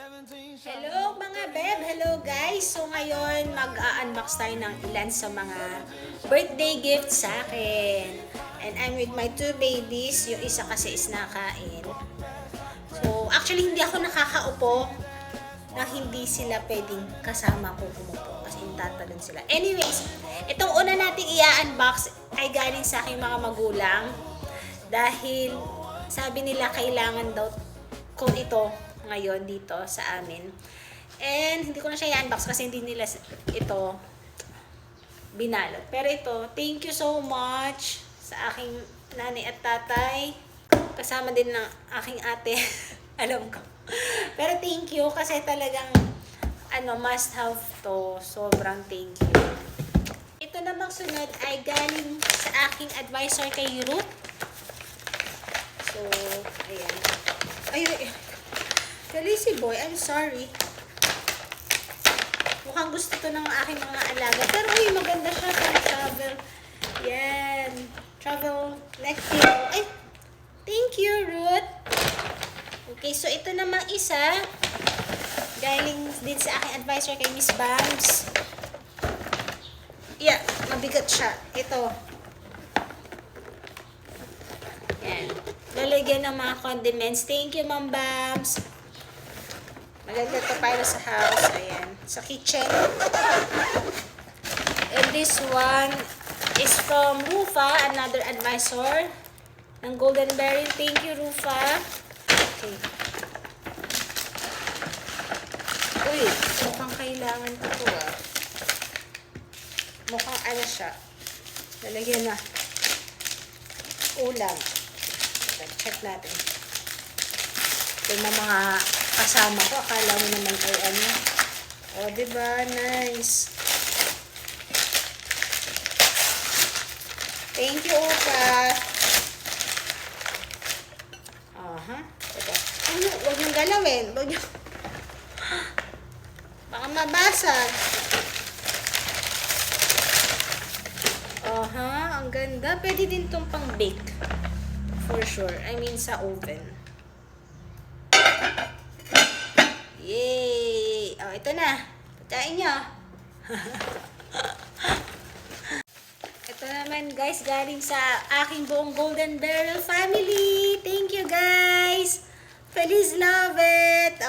Hello mga beb! Hello guys! So ngayon mag-unbox tayo ng ilan sa mga birthday gifts sa akin. And I'm with my two babies. Yung isa kasi is nakain. So actually hindi ako nakakaupo na hindi sila pwedeng kasama ko umupo. Kasi tatalon sila. Anyways, itong una nating i-unbox ay galing sa aking mga magulang. Dahil sabi nila kailangan daw ko ito ngayon dito sa amin. And hindi ko na siya i-unbox kasi hindi nila ito binalot. Pero ito, thank you so much sa aking nanay at tatay. Kasama din ng aking ate. Alam ko. Pero thank you kasi talagang must have to. Sobrang thank you. Ito namang sunod ay galing sa aking advisor kay Ruth. So, ayan. Ay. Lazy boy, I'm sorry. Mukhang gusto to ng aking mga alaga. Pero ay, maganda siya sa travel. Yan. Travel lecture. Ay, thank you, Ruth. Okay, so ito namang isa. Galing din sa aking advisor kay Miss Bams. Yeah, mabigat siya. Ito. Yan. Lalagyan ng mga condiments. Thank you, Ma'am Bams. Malagyan ito para sa house. Ayan. Sa kitchen. And this one is from Rufa, another advisor ng Golden Berry. Thank you, Rufa. Okay. Uy, mukhang kailangan ko ito ah. Mukhang siya. Lalagyan na. Ulam. Check natin. Ito na mga kasama ko. Akala mo naman ay O, diba? Nice. Thank you, Opa. Ito. Huwag niyong galawin. Huwag niyong... Baka mabasag. Ang ganda. Pwede din itong pang-bake. For sure. I mean, sa oven. Yay! Ito na. Patayin nyo. Ito naman, guys, galing sa aking buong Golden Barrel family. Thank you, guys. Feliz love it.